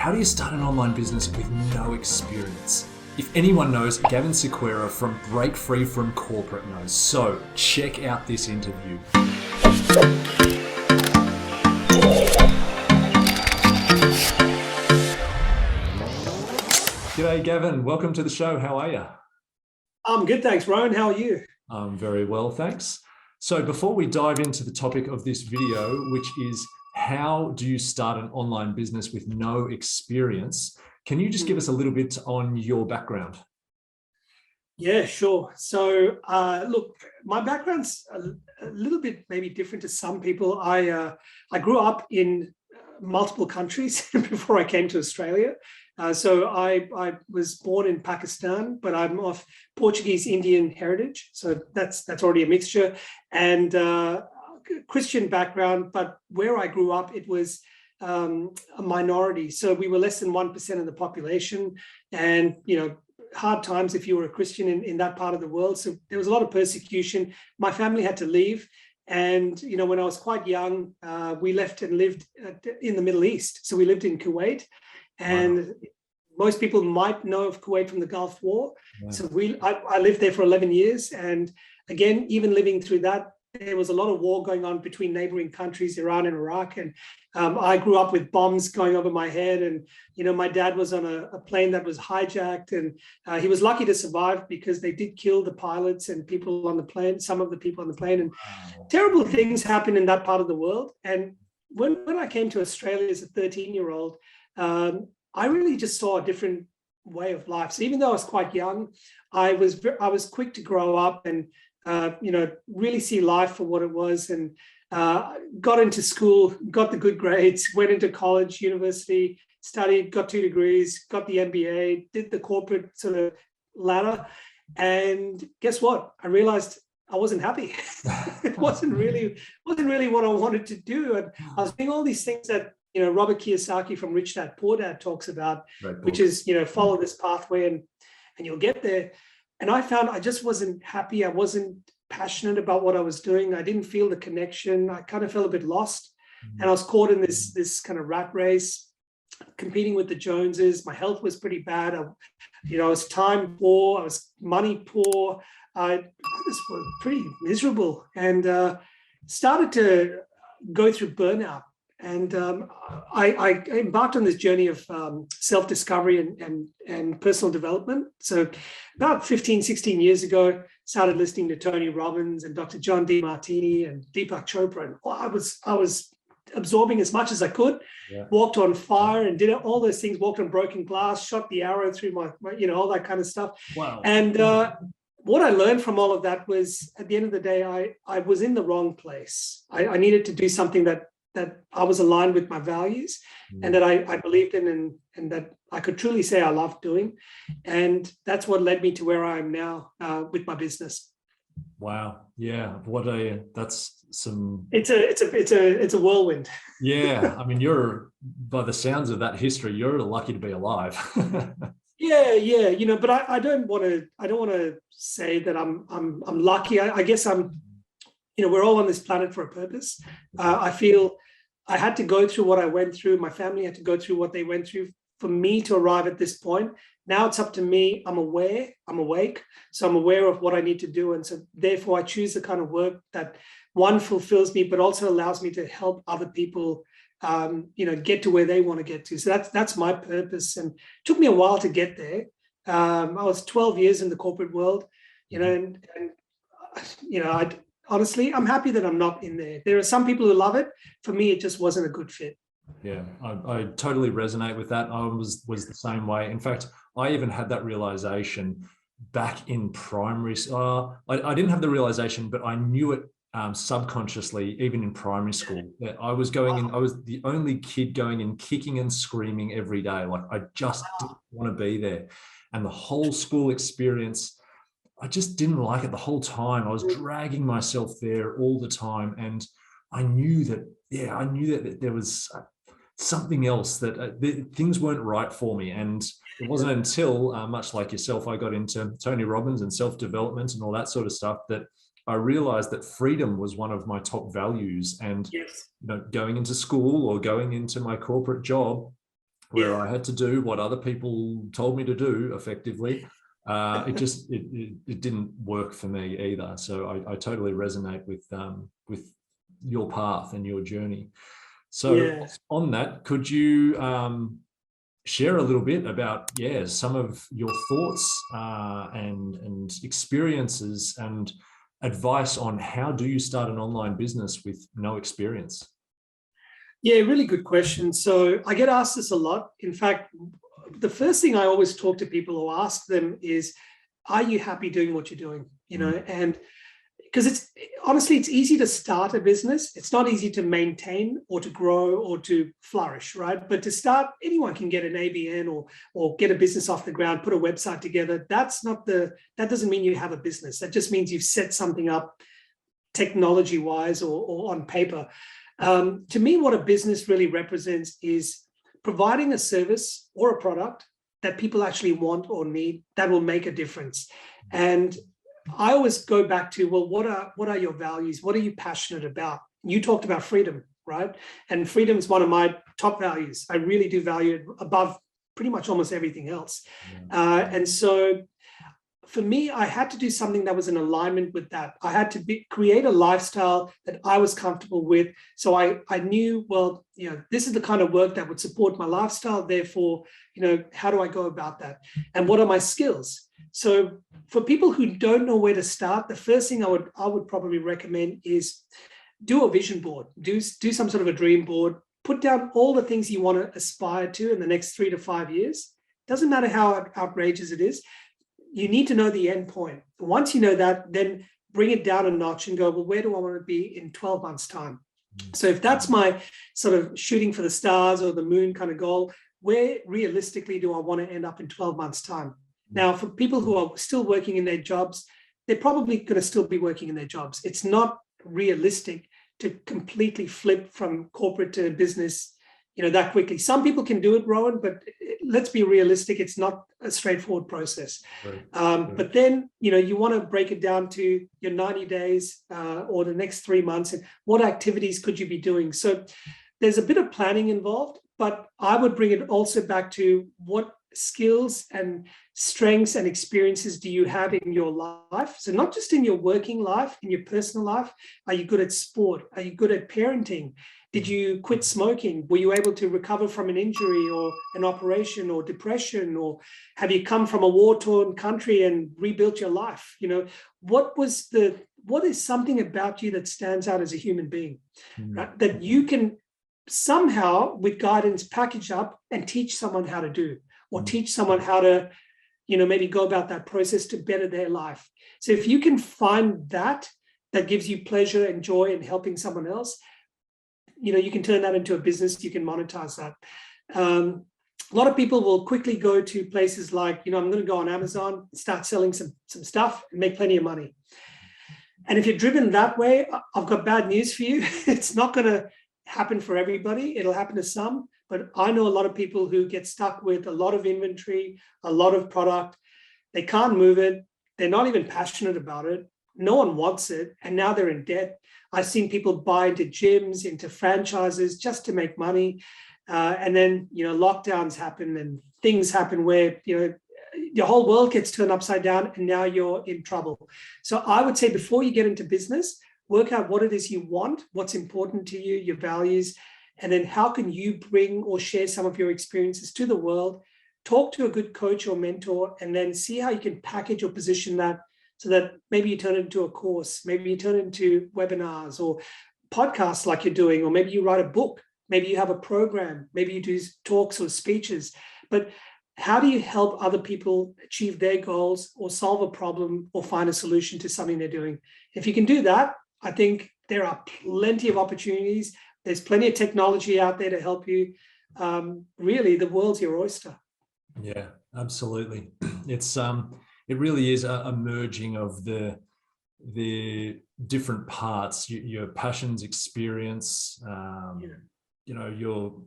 How do you start an online business with no experience? If anyone knows, Gavin from Break Free from Corporate knows. So check out this interview. G'day Gavin, welcome to the show. How are you? I'm good, thanks, Rowan. How are you? I'm very well, thanks. So before we dive into the topic of this video, which is how do you start an online business with no experience, can you just give us a little bit on your background? Yeah, sure. So, look, my background's a little bit maybe different to some people. I grew up in multiple countries before I came to Australia. So I was born in Pakistan, but I'm of Portuguese Indian heritage. So that's already a mixture, and Christian background. But where I grew up, it was a minority. So we were less than 1% of the population, and hard times if you were a Christian in that part of the world. So there was a lot of persecution. My family had to leave. And, when I was quite young, we left and lived in the Middle East. So we lived in Kuwait. And wow. Most people might know of Kuwait from the Gulf War. Wow. So I lived there for 11 years. And again, even living through that, there was a lot of war going on between neighboring countries, Iran and Iraq. And I grew up with bombs going over my head. And, my dad was on a plane that was hijacked. And he was lucky to survive because they did kill the pilots and people on the plane, some of the people on the plane. And terrible things happened in that part of the world. And when I came to Australia as a 13-year-old, I really just saw a different way of life. So even though I was quite young, I was quick to grow up and really see life for what it was, and got into school, got the good grades, went into college, university, studied, got 2 degrees, got the MBA, did the corporate sort of ladder. And guess what? I realized I wasn't happy. It wasn't really what I wanted to do. And I was doing all these things that, Robert Kiyosaki from Rich Dad Poor Dad talks about, which is, follow this pathway and you'll get there. And I found I just wasn't happy. I wasn't passionate about what I was doing. I didn't feel the connection. I kind of felt a bit lost. And I was caught in this kind of rat race, competing with the Joneses. My health was pretty bad. I was time poor. I was money poor. I just was pretty miserable, and started to go through burnout. And I embarked on this journey of self-discovery and personal development. So about 15, 16 years ago, started listening to Tony Robbins and Dr. John DeMartini and Deepak Chopra. And I was absorbing as much as I could, walked on fire and did all those things, walked on broken glass, shot the arrow through my all that kind of stuff. Wow. And what I learned from all of that was, at the end of the day, I was in the wrong place. I needed to do something that I was aligned with my values, and that I believed in, and that I could truly say I loved doing. And that's what led me to where I am now with my business. Wow. Yeah. That's some. It's a whirlwind. Yeah. I mean, by the sounds of that history, you're lucky to be alive. Yeah. But I don't want to say that I'm lucky. I guess we're all on this planet for a purpose. I feel I had to go through what I went through. My family had to go through what they went through for me to arrive at this point. Now it's up to me. I'm aware, I'm awake. So I'm aware of what I need to do. And so therefore I choose the kind of work that, one, fulfills me, but also allows me to help other people, get to where they want to get to. So that's my purpose. And it took me a while to get there. I was 12 years in the corporate world, honestly, I'm happy that I'm not in there. There are some people who love it. For me, it just wasn't a good fit. Yeah, I totally resonate with that. I was the same way. In fact, I even had that realization back in primary. I didn't have the realization, but I knew it subconsciously, even in primary school. That I was the only kid going and kicking and screaming every day. Like I just didn't want to be there. And the whole school experience, I just didn't like it the whole time. I was dragging myself there all the time. And I knew that there was something else, that things weren't right for me. And it wasn't until, much like yourself, I got into Tony Robbins and self-development and all that sort of stuff, that I realized that freedom was one of my top values. And going into school or going into my corporate job, where Yeah. I had to do what other people told me to do effectively. It didn't work for me either. So I totally resonate with your path and your journey. So Yeah. on that, could you share a little bit about some of your thoughts and experiences and advice on how do you start an online business with no experience? Yeah, really good question. So I get asked this a lot. In fact, the first thing I always talk to people or ask them is, are you happy doing what you're doing? You know, and because it's honestly, it's easy to start a business. It's not easy to maintain or to grow or to flourish, right? But to start, anyone can get an ABN or get a business off the ground, put a website together. That doesn't mean you have a business. That just means you've set something up technology wise or on paper. To me, what a business really represents is providing a service or a product that people actually want or need that will make a difference. And I always go back to, well, what are your values? What are you passionate about? You talked about freedom, right? And freedom is one of my top values. I really do value it above pretty much almost everything else. And so for me, I had to do something that was in alignment with that. I had to create a lifestyle that I was comfortable with. So I knew, well, you know, this is the kind of work that would support my lifestyle. Therefore, you know, how do I go about that? And what are my skills? So for people who don't know where to start, the first thing I would probably recommend is do a vision board, do some sort of a dream board, put down all the things you want to aspire to in the next 3 to 5 years. Doesn't matter how outrageous it is. You need to know the end point. Once you know that, then bring it down a notch and go, well, where do I want to be in 12 months' time? So if that's my sort of shooting for the stars or the moon kind of goal, where realistically do I want to end up in 12 months' time? Now, for people who are still working in their jobs, they're probably going to still be working in their jobs. It's not realistic to completely flip from corporate to business, you know, that quickly. Some people can do it, Rowan, but let's be realistic. It's not a straightforward process. But then, you know, you want to break it down to your 90 days or the next 3 months and what activities could you be doing? So there's a bit of planning involved, but I would bring it also back to what skills and strengths and experiences do you have in your life? So not just in your working life, in your personal life. Are you good at sport? Are you good at parenting? Did you quit smoking? Were you able to recover from an injury or an operation or depression? Or have you come from a war-torn country and rebuilt your life? You know, what is something about you that stands out as a human being, right? That you can somehow, with guidance, package up and teach someone how to do, or teach someone how to, you know, maybe go about that process to better their life. So if you can find that gives you pleasure and joy in helping someone else, you know, you can turn that into a business, you can monetize that. A lot of people will quickly go to places like, you know, I'm going to go on Amazon, start selling some stuff and make plenty of money. And if you're driven that way, I've got bad news for you. It's not going to happen for everybody. It'll happen to some, but I know a lot of people who get stuck with a lot of inventory, a lot of product. They can't move it. They're not even passionate about it. No one wants it. And now they're in debt. I've seen people buy into gyms, into franchises just to make money. And then, you know, lockdowns happen and things happen where, you know, your whole world gets turned upside down and now you're in trouble. So I would say before you get into business, work out what it is you want, what's important to you, your values, and then how can you bring or share some of your experiences to the world, talk to a good coach or mentor, and then see how you can package or position that so that maybe you turn it into a course, maybe you turn it into webinars or podcasts like you're doing, or maybe you write a book, maybe you have a program, maybe you do talks or speeches. But how do you help other people achieve their goals or solve a problem or find a solution to something they're doing? If you can do that, I think there are plenty of opportunities. There's plenty of technology out there to help you. Really, the world's your oyster. Yeah, absolutely. It's it really is a merging of the different parts, your passions, experience, you know,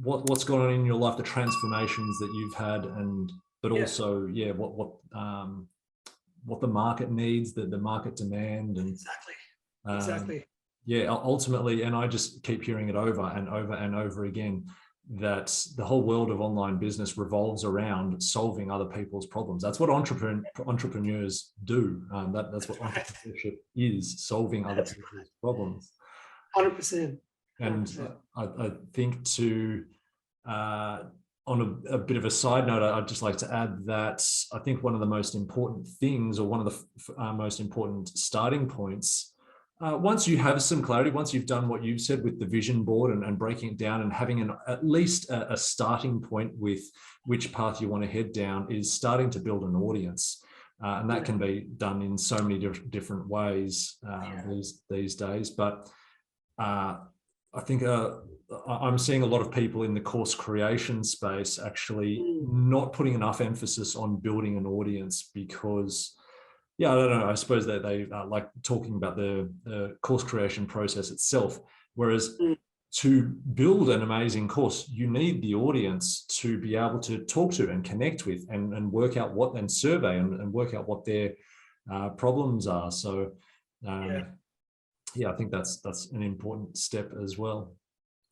what's going on in your life, the transformations that you've had, but also what the market needs, the market demand, and exactly. ultimately, and I just keep hearing it over and over and over again. that the whole world of online business revolves around solving other people's problems. That's what entrepreneurs do. That's what entrepreneurship is, solving other people's problems. 100%. And I think on a bit of a side note, I'd just like to add that I think one of the most important things, or one of the most important starting points, once you have some clarity, once you've done what you've said with the vision board and breaking it down and having at least a starting point with which path you want to head down, is starting to build an audience. And that can be done in so many different ways these days. But I think I'm seeing a lot of people in the course creation space actually not putting enough emphasis on building an audience, because, I don't know, I suppose that they like talking about the course creation process itself. Whereas to build an amazing course, you need the audience to be able to talk to and connect with and work out what, and survey and work out what their problems are. So, I think that's an important step as well.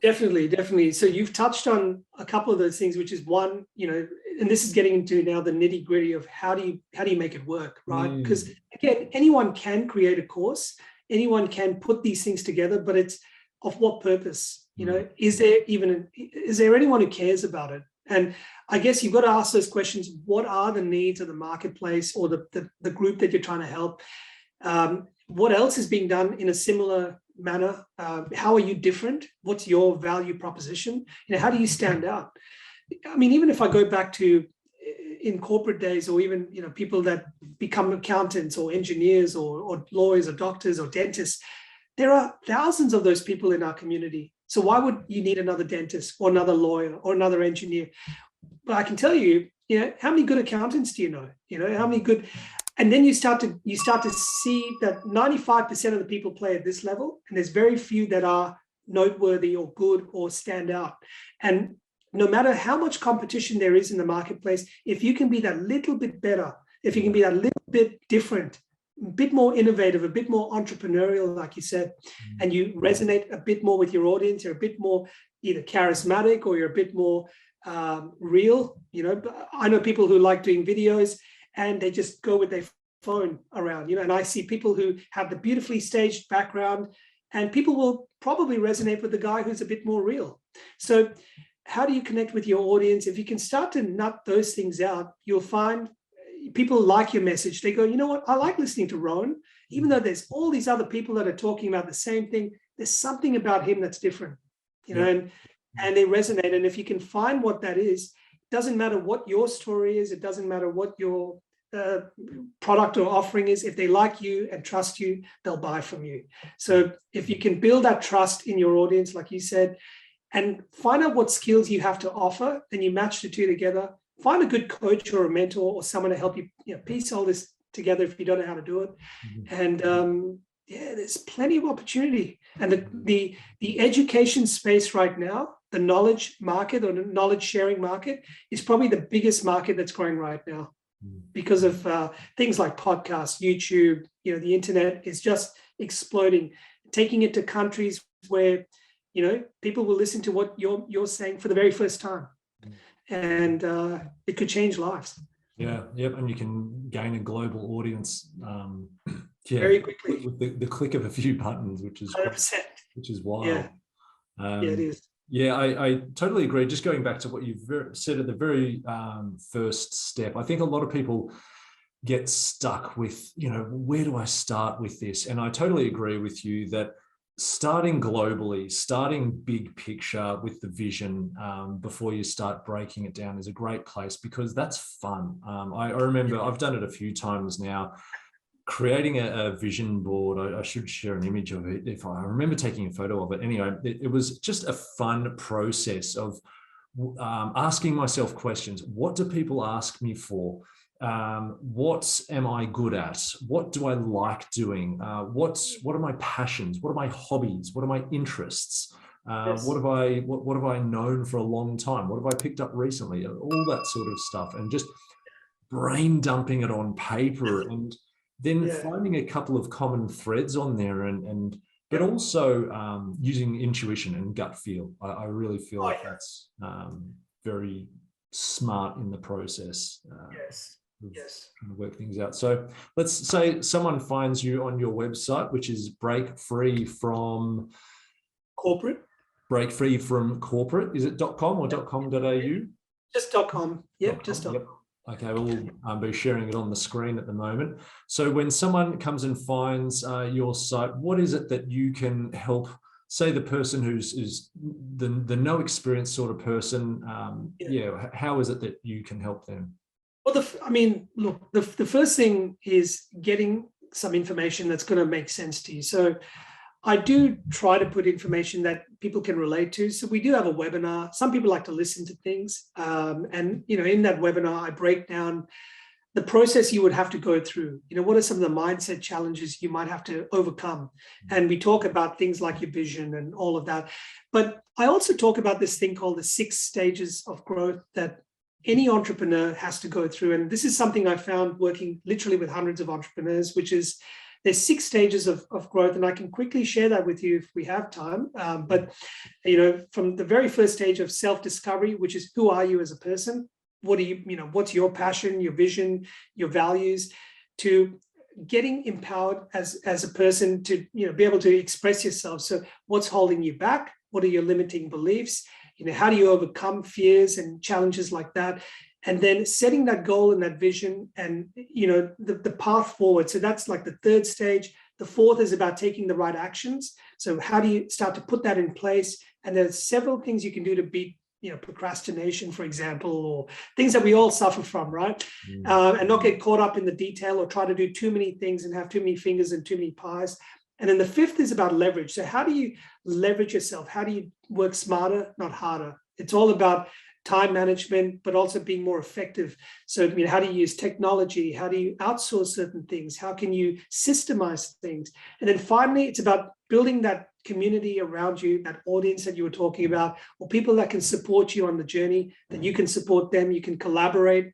Definitely. So you've touched on a couple of those things, which is one, and this is getting into now the nitty gritty of how do you make it work, right? Because again, anyone can create a course, anyone can put these things together, but it's of what purpose? Is there anyone who cares about it? And I guess you've got to ask those questions. What are the needs of the marketplace or the group that you're trying to help? What else is being done in a similar manner? How are you different? What's your value proposition? How do you stand out? I mean, even if I go back to in corporate days, or even people that become accountants or engineers or lawyers or doctors or dentists, there are thousands of those people in our community. So why would you need another dentist or another lawyer or another engineer? But I can tell you, how many good accountants do you know? How many good. And then you start to see that 95% of the people play at this level, and there's very few that are noteworthy or good or stand out. And no matter how much competition there is in the marketplace, if you can be that little bit better, if you can be that little bit different, a bit more innovative, a bit more entrepreneurial, like you said, and you resonate a bit more with your audience, you're a bit more either charismatic or you're a bit more real. I know people who like doing videos, and they just go with their phone around, and I see people who have the beautifully staged background, and people will probably resonate with the guy who's a bit more real. So how do you connect with your audience? If you can start to nut those things out, you'll find people like your message. They go, you know what, I like listening to Rowan, even though there's all these other people that are talking about the same thing. There's something about him that's different, and they resonate. And if you can find what that is, doesn't matter what your story is. It doesn't matter what your product or offering is. If they like you and trust you, they'll buy from you. So if you can build that trust in your audience, like you said, and find out what skills you have to offer, then you match the two together. Find a good coach or a mentor or someone to help you, piece all this together if you don't know how to do it. And there's plenty of opportunity. And the education space right now, the knowledge market or the knowledge sharing market, is probably the biggest market that's growing right now, because of things like podcasts, YouTube. The internet is just exploding, taking it to countries where people will listen to what you're saying for the very first time, and it could change lives. And you can gain a global audience very quickly with the click of a few buttons, which is 100%. Which is wild. It is. I totally agree. Just going back to what you said at the very first step, I think a lot of people get stuck with, where do I start with this? And I totally agree with you that starting globally, starting big picture with the vision before you start breaking it down is a great place, because that's fun. I remember I've done it a few times now. Creating a vision board, I should share an image of it if I remember taking a photo of it. Anyway, it was just a fun process of asking myself questions. What do people ask me for? What am I good at? What do I like doing? What are my passions? What are my hobbies? What are my interests? What have I known for a long time? What have I picked up recently? All that sort of stuff, and just brain dumping it on paper, and then finding a couple of common threads on there, and but also using intuition and gut feel. I really feel like that's very smart in the process. Yes. Trying to work things out. So let's say someone finds you on your website, which is break free from corporate. Is it .com or .com.au? Just .com. Yep, just .com. Yep. Okay, we'll be sharing it on the screen at the moment. So when someone comes and finds your site, what is it that you can help, say the person who's the no experience sort of person, how is it that you can help them? Well, look, the first thing is getting some information that's going to make sense to you. So I do try to put information that people can relate to. So we do have a webinar. Some people like to listen to things. And, in that webinar, I break down the process you would have to go through. What are some of the mindset challenges you might have to overcome? And we talk about things like your vision and all of that. But I also talk about this thing called the 6 stages of growth that any entrepreneur has to go through. And this is something I found working literally with hundreds of entrepreneurs, which is there's 6 stages of growth. And I can quickly share that with you if we have time. But from the very first stage of self-discovery, which is who are you as a person? What are you, what's your passion, your vision, your values, to getting empowered as a person to, be able to express yourself. So what's holding you back? What are your limiting beliefs? How do you overcome fears and challenges like that? And then setting that goal and that vision and, the path forward. So that's like the 3rd stage. The 4th is about taking the right actions. So how do you start to put that in place? And there's several things you can do to beat, procrastination, for example, or things that we all suffer from, right? And not get caught up in the detail or try to do too many things and have too many fingers and too many pies. And then the 5th is about leverage. So how do you leverage yourself? How do you work smarter, not harder? It's all about time management, but also being more effective. So, how do you use technology? How do you outsource certain things? How can you systemize things? And then finally, it's about building that community around you, that audience that you were talking about, or people that can support you on the journey, that you can support them, you can collaborate.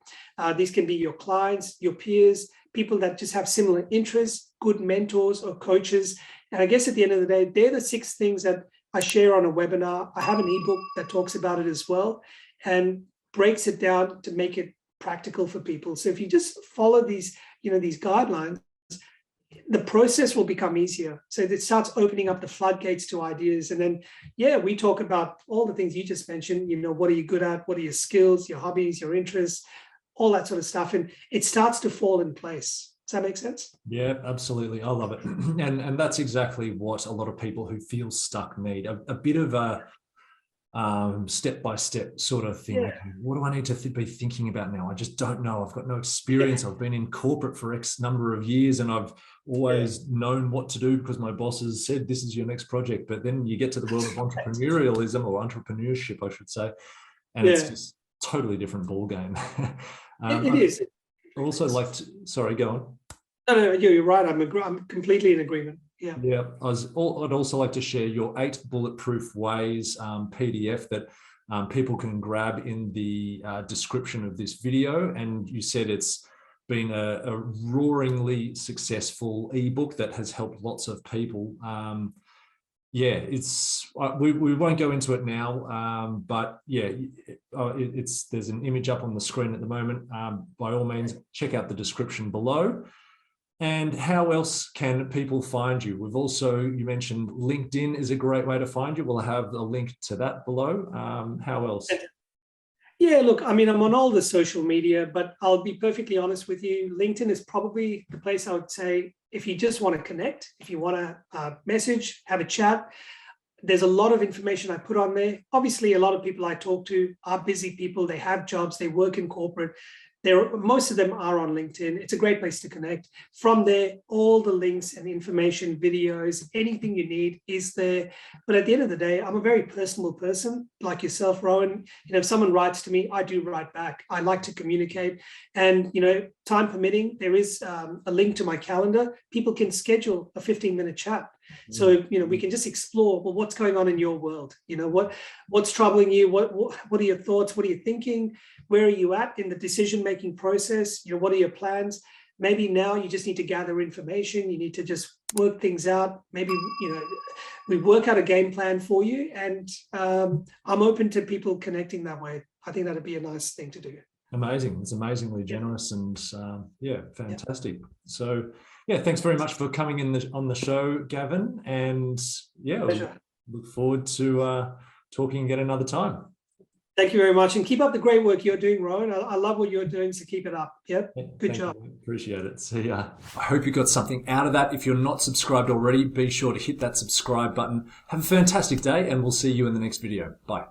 These can be your clients, your peers, people that just have similar interests, good mentors or coaches. And I guess at the end of the day, they're the 6 things that I share on a webinar. I have an ebook that talks about it as well and breaks it down to make it practical for people. So if you just follow these, these guidelines, the process will become easier. So it starts opening up the floodgates to ideas. And then, we talk about all the things you just mentioned, what are you good at? What are your skills, your hobbies, your interests, all that sort of stuff. And it starts to fall in place. Does that make sense? Yeah, absolutely. I love it. And that's exactly what a lot of people who feel stuck need, a bit of a step-by-step sort of thing. Yeah. What do I need to be thinking about now? I just don't know. I've got no experience. I've been in corporate for X number of years and I've always known what to do because my bosses said, this is your next project. But then you get to the world of entrepreneurialism or entrepreneurship, I should say, and it's just totally different ballgame. It is. I also like to, sorry, go on. No, you're right. I'm completely in agreement. Yeah. I'd also like to share your 8 bulletproof ways PDF that people can grab in the description of this video. And you said it's been a roaringly successful ebook that has helped lots of people. We won't go into it now, but there's an image up on the screen at the moment. By all means, check out the description below. And how else can people find you? You mentioned LinkedIn is a great way to find you. We'll have a link to that below. How else? Yeah, look, I'm on all the social media, but I'll be perfectly honest with you. LinkedIn is probably the place I would say, if you just want to connect, if you want to message, have a chat, there's a lot of information I put on there. Obviously, a lot of people I talk to are busy people. They have jobs, they work in corporate. Most of them are on LinkedIn. It's a great place to connect. From there, all the links and information, videos, anything you need is there. But at the end of the day, I'm a very personal person like yourself, Rowan. If someone writes to me, I do write back. I like to communicate. And, time permitting, there is a link to my calendar. People can schedule a 15-minute chat. So, we can just explore, well, what's going on in your world? What's troubling you? What are your thoughts? What are you thinking? Where are you at in the decision-making process? What are your plans? Maybe now you just need to gather information. You need to just work things out. Maybe, we work out a game plan for you, and I'm open to people connecting that way. I think that'd be a nice thing to do. Amazing. It's amazingly generous and fantastic. Yeah. So thanks very much for coming on the show, Gavin. And look forward to talking again another time. Thank you very much. And keep up the great work you're doing, Rowan. I love what you're doing, so keep it up. Yep. Good job. Appreciate it. See ya. I hope you got something out of that. If you're not subscribed already, be sure to hit that subscribe button. Have a fantastic day, and we'll see you in the next video. Bye.